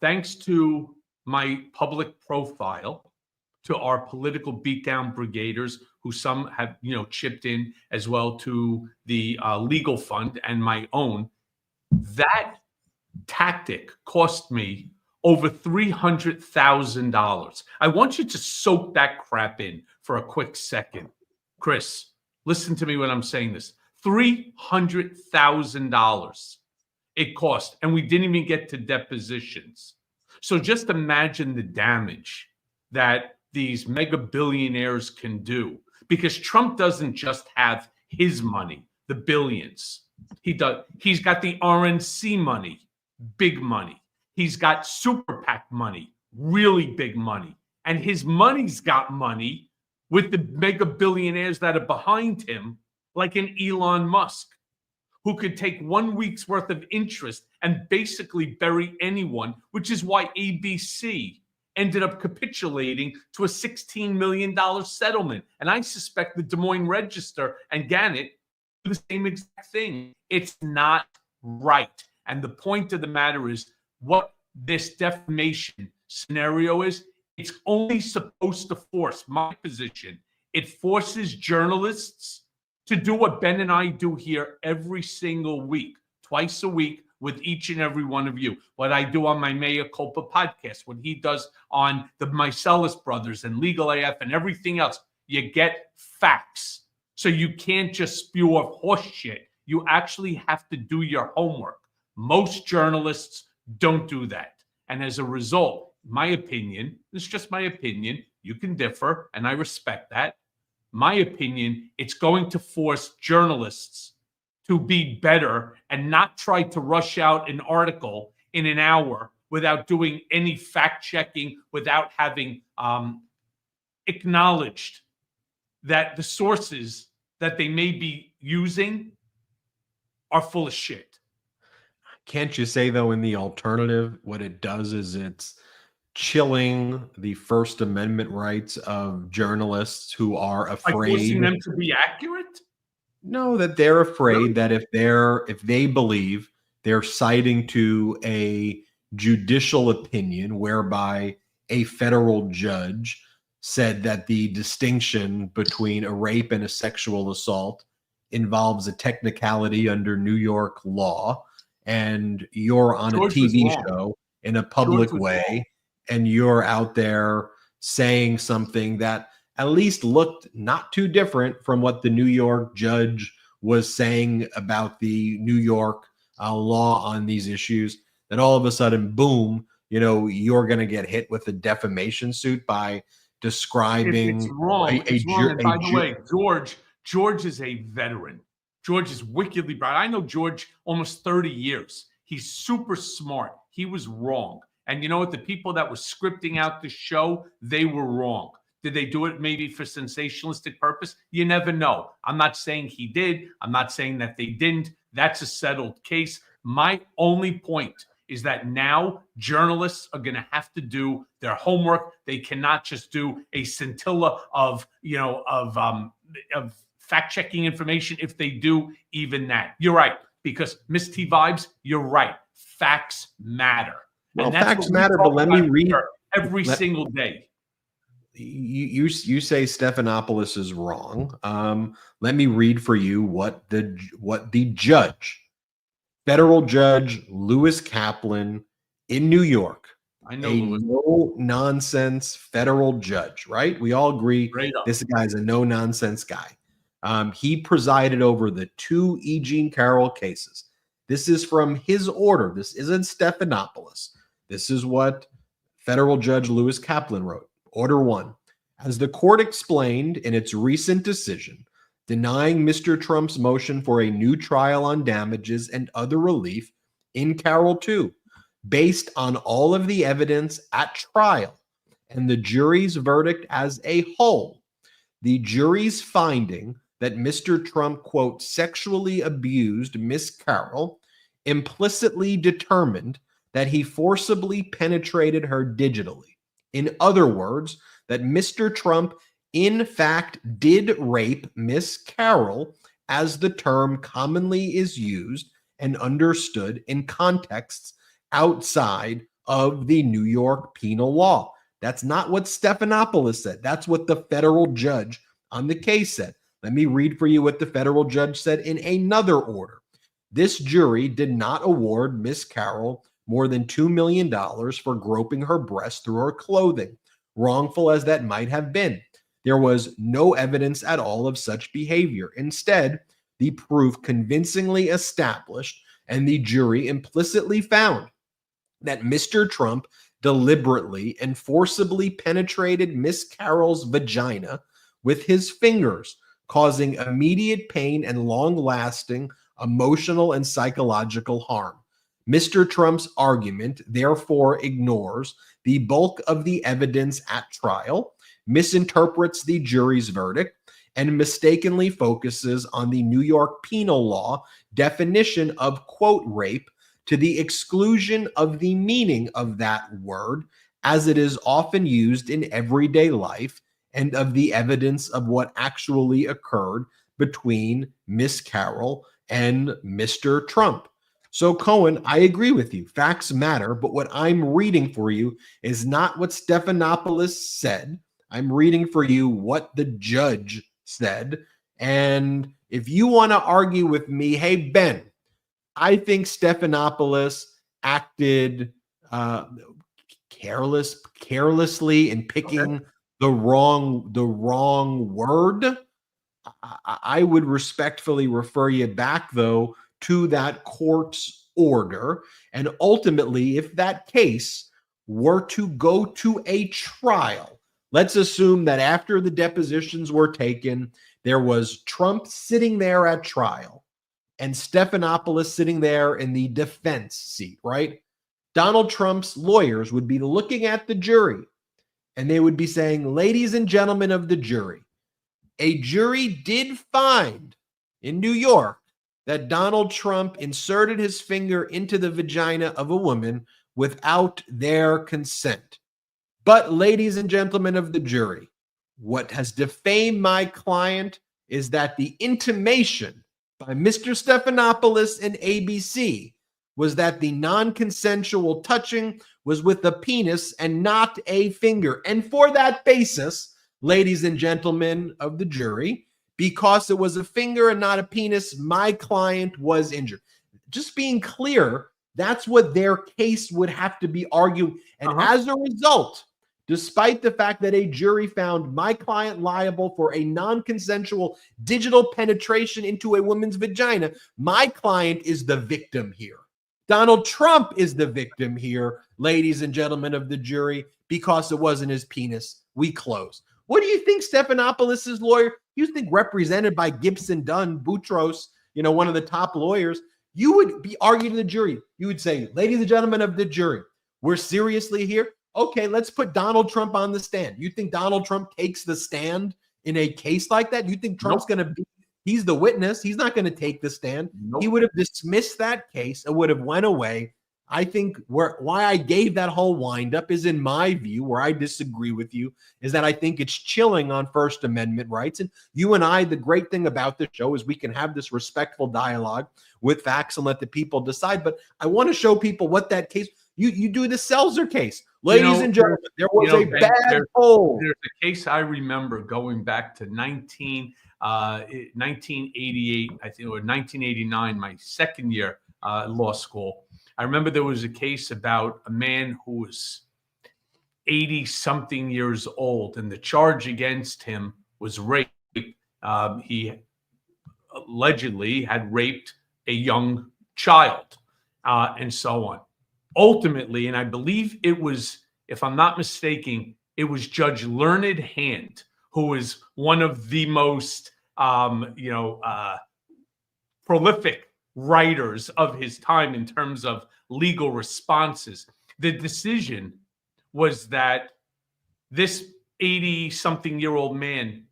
Thanks to my public profile, to our political beatdown brigaders, who some have chipped in as well to the legal fund and my own, that tactic cost me over $300,000. I want you to soak that crap in for a quick second. Chris, listen to me when I'm saying this. $300,000 it cost, and we didn't even get to depositions. So just imagine the damage that these mega billionaires can do, because Trump doesn't just have his money, the billions. He's got the RNC money, big money. He's got super PAC money, really big money. And his money's got money with the mega billionaires that are behind him, like an Elon Musk, who could take 1 week's worth of interest and basically bury anyone, which is why ABC ended up capitulating to a $16 million settlement. And I suspect the Des Moines Register and Gannett do the same exact thing. It's not right. And the point of the matter is, what this defamation scenario is, it's only supposed to force, my position, it forces journalists to do what Ben and I do here every single week, twice a week with each and every one of you. What I do on my Mea Culpa podcast, what he does on the Meiselas brothers and Legal AF and everything else. You get facts. So you can't just spew off horse shit. You actually have to do your homework. Most journalists don't do that. And as a result, my opinion, this is just my opinion, you can differ, and I respect that. My opinion, it's going to force journalists to be better and not try to rush out an article in an hour without doing any fact checking, without having acknowledged that the sources that they may be using are full of shit. Can't you say, though, in the alternative, what it does is it's chilling the First Amendment rights of journalists who are afraid, by forcing them to be accurate? No, that they're afraid that if they believe they're citing to a judicial opinion whereby a federal judge said that the distinction between a rape and a sexual assault involves a technicality under New York law, and you're on a TV show in a public way, and you're out there saying something that at least looked not too different from what the New York judge was saying about the New York law on these issues, that all of a sudden, boom, you're going to get hit with a defamation suit by describing it's wrong. It's wrong. And by the way, George is a veteran. George is wickedly bright. I know George almost 30 years. He's super smart. He was wrong. And you know what? The people that were scripting out the show, they were wrong. Did they do it maybe for sensationalistic purpose? You never know. I'm not saying he did. I'm not saying that they didn't. That's a settled case. My only point is that now journalists are going to have to do their homework. They cannot just do a scintilla of fact-checking information. If they do even that, you're right. Because Miss T Vibes, you're right. Facts matter. Well, facts matter, but let me read every single day. You say Stephanopoulos is wrong. Let me read for you what the judge, federal judge Lewis Kaplan in New York, I know, no nonsense federal judge, right? We all agree this guy's a no nonsense guy. He presided over the 2 E. Jean Carroll cases. This is from his order. This isn't Stephanopoulos. This is what federal judge Lewis Kaplan wrote. Order 1. As the court explained in its recent decision, denying Mr. Trump's motion for a new trial on damages and other relief in Carroll 2, based on all of the evidence at trial and the jury's verdict as a whole, the jury's finding that Mr. Trump, quote, sexually abused Miss Carroll implicitly determined that he forcibly penetrated her digitally. In other words, that Mr. Trump, in fact, did rape Miss Carroll, as the term commonly is used and understood in contexts outside of the New York penal law. That's not what Stephanopoulos said. That's what the federal judge on the case said. Let me read for you what the federal judge said in another order. This jury did not award Miss Carroll more than $2 million for groping her breast through her clothing, wrongful as that might have been. There was no evidence at all of such behavior. Instead, the proof convincingly established and the jury implicitly found that Mr. Trump deliberately and forcibly penetrated Miss Carroll's vagina with his fingers, causing immediate pain and long-lasting emotional and psychological harm. Mr. Trump's argument, therefore, ignores the bulk of the evidence at trial, misinterprets the jury's verdict, and mistakenly focuses on the New York penal law definition of, quote, rape to the exclusion of the meaning of that word as it is often used in everyday life and of the evidence of what actually occurred between Miss Carroll and Mr. Trump. So, Cohen, I agree with you. Facts matter, but what I'm reading for you is not what Stephanopoulos said. I'm reading for you what the judge said. And if you want to argue with me, hey, Ben, I think Stephanopoulos acted carelessly in picking the wrong word. I would respectfully refer you back, though, to that court's order. And ultimately, if that case were to go to a trial, let's assume that after the depositions were taken, there was Trump sitting there at trial and Stephanopoulos sitting there in the defense seat, right? Donald Trump's lawyers would be looking at the jury and they would be saying, ladies and gentlemen of the jury, a jury did find in New York that Donald Trump inserted his finger into the vagina of a woman without their consent. But, ladies and gentlemen of the jury, what has defamed my client is that the intimation by Mr. Stephanopoulos and ABC was that the non-consensual touching was with a penis and not a finger. And for that basis, ladies and gentlemen of the jury, because it was a finger and not a penis, my client was injured. Just being clear, that's what their case would have to be argued. And as a result, despite the fact that a jury found my client liable for a non-consensual digital penetration into a woman's vagina, my client is the victim here. Donald Trump is the victim here, ladies and gentlemen of the jury, because it wasn't his penis. We close. What do you think Stephanopoulos' lawyer, you think represented by Gibson Dunn, Boutros, one of the top lawyers, you would be arguing to the jury. You would say, ladies and gentlemen of the jury, we're seriously here. Okay, let's put Donald Trump on the stand. You think Donald Trump takes the stand in a case like that? You think Trump's going to be, he's the witness. He's not going to take the stand. He would have dismissed that case. It would have went away. I think why I gave that whole windup is, in my view, where I disagree with you, is that I think it's chilling on First Amendment rights. And you and I, the great thing about the show is we can have this respectful dialogue with facts and let the people decide. But I want to show people what that case, you do the Seltzer case. Ladies and gentlemen, there was a bad poll. There's a case I remember going back to 1988, I think, or 1989, my second year law school. I remember there was a case about a man who was 80-something years old, and the charge against him was rape. He allegedly had raped a young child, and so on. Ultimately, and I believe it was, if I'm not mistaken, it was Judge Learned Hand, who is one of the most, prolific writers of his time in terms of legal responses. The decision was that this 80-something-year-old man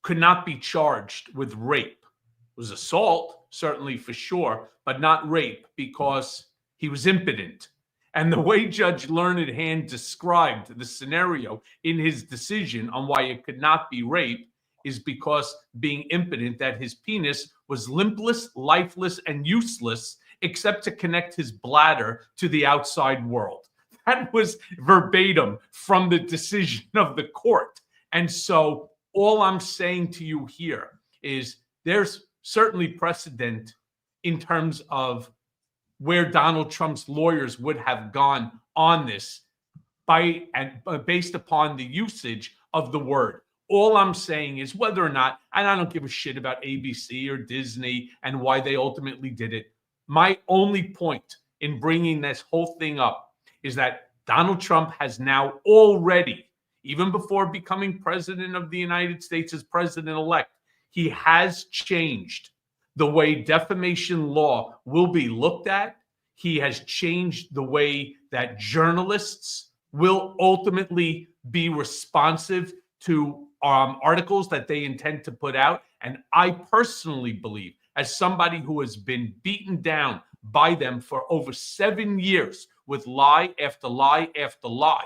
could not be charged with rape. It was assault, certainly for sure, but not rape, because he was impotent. And the way Judge Learned Hand described the scenario in his decision on why it could not be rape is because, being impotent, that his penis was limpless, lifeless, and useless except to connect his bladder to the outside world. That was verbatim from the decision of the court. And so all I'm saying to you here is there's certainly precedent in terms of where Donald Trump's lawyers would have gone on this based upon the usage of the word. All I'm saying is whether or not, and I don't give a shit about ABC or Disney and why they ultimately did it. My only point in bringing this whole thing up is that Donald Trump has now already, even before becoming president of the United States as president-elect, he has changed the way defamation law will be looked at. He has changed the way that journalists will ultimately be responsive to articles that they intend to put out. And I personally believe, as somebody who has been beaten down by them for over 7 years with lie after lie after lie,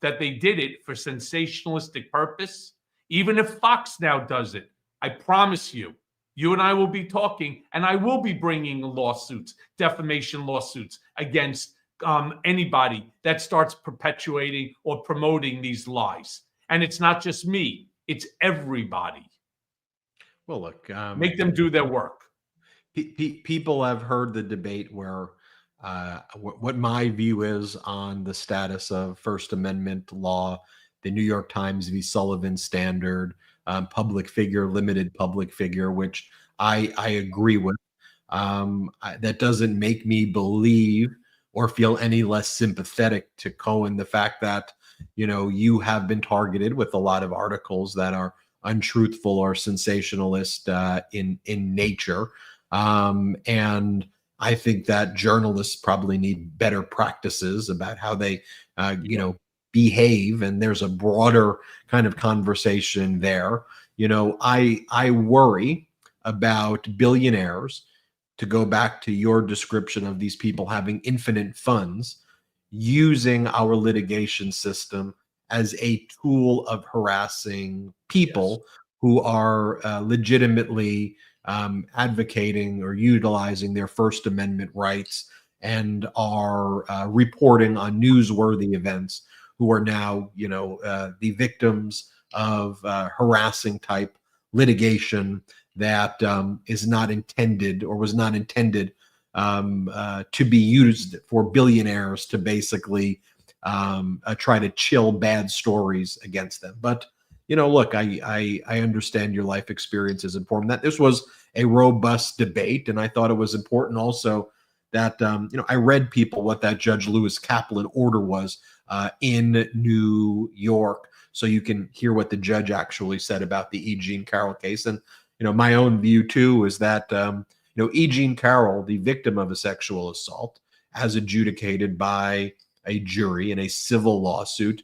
that they did it for sensationalistic purpose. Even if Fox now does it, I promise you, you and I will be talking, and I will be bringing lawsuits, defamation lawsuits against anybody that starts perpetuating or promoting these lies. And it's not just me, it's everybody. Well, look, make them do their work. People have heard the debate where what my view is on the status of First Amendment law, the New York Times v. Sullivan standard, public figure, limited public figure, which I agree with. That doesn't make me believe or feel any less sympathetic to Cohen. The fact that, you have been targeted with a lot of articles that are untruthful or sensationalist in nature. And I think that journalists probably need better practices about how they, behave. And there's a broader kind of conversation there. I worry about billionaires, to go back to your description of these people having infinite funds, using our litigation system as a tool of harassing people who are legitimately advocating or utilizing their First Amendment rights and are reporting on newsworthy events, who are now, the victims of harassing type litigation that is not intended or was not intended to be used for billionaires to basically try to chill bad stories against them. But, look, I understand your life experience is important. That this was a robust debate, and I thought it was important also that, I read people what that Judge Lewis Kaplan order was in New York. So you can hear what the judge actually said about the E. Jean Carroll case. And, my own view too is that, E. Jean Carroll, the victim of a sexual assault, as adjudicated by a jury in a civil lawsuit,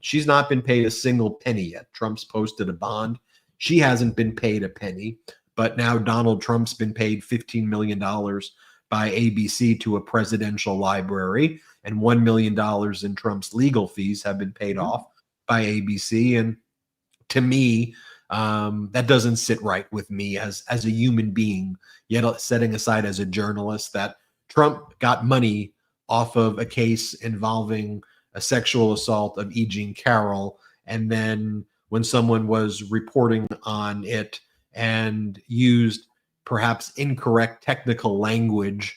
she's not been paid a single penny yet. Trump's posted a bond. She hasn't been paid a penny, but now Donald Trump's been paid $15 million by ABC to a presidential library, and $1 million in Trump's legal fees have been paid off by ABC. And to me, that doesn't sit right with me as a human being, yet setting aside as a journalist, that Trump got money off of a case involving a sexual assault of E. Jean Carroll. And then when someone was reporting on it and used perhaps incorrect technical language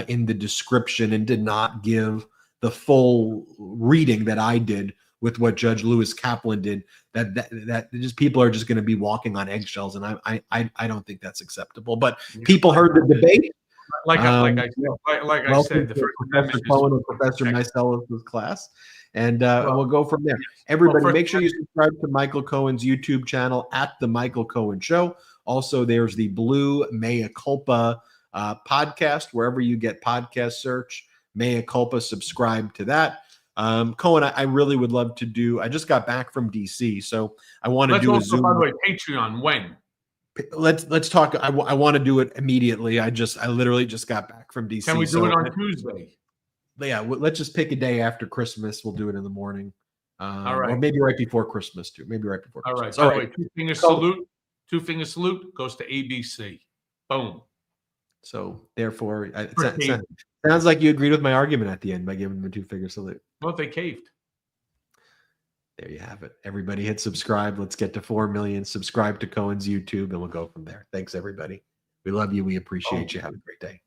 in the description and did not give the full reading that I did with what Judge Lewis Kaplan did, that just people are just going to be walking on eggshells, and I don't think that's acceptable. But people heard the debate. Like I said, the First Professor Cohen and Professor Meiselas' class, and we'll go from there. Everybody, make sure you subscribe to Michael Cohen's YouTube channel at The Michael Cohen Show. Also, there's the Blue Mea Culpa podcast. Wherever you get podcast, search Mea Culpa, subscribe to that. Cohen, I really would love to do. I just got back from DC, so I want to do a Zoom. By the way, Patreon when? Let's talk. I want to do it immediately. I literally just got back from DC. Can we do it on Tuesday? Yeah, let's just pick a day after Christmas. We'll do it in the morning. All right, or maybe right before Christmas too. Maybe right before Christmas. All right. Two-finger salute. Two-finger salute goes to ABC. Boom. So therefore, it sounds like you agreed with my argument at the end by giving them a two-finger salute. Well, they caved. There you have it. Everybody hit subscribe. Let's get to 4 million. Subscribe to Cohen's YouTube, and we'll go from there. Thanks, everybody. We love you. We appreciate you. Have a great day.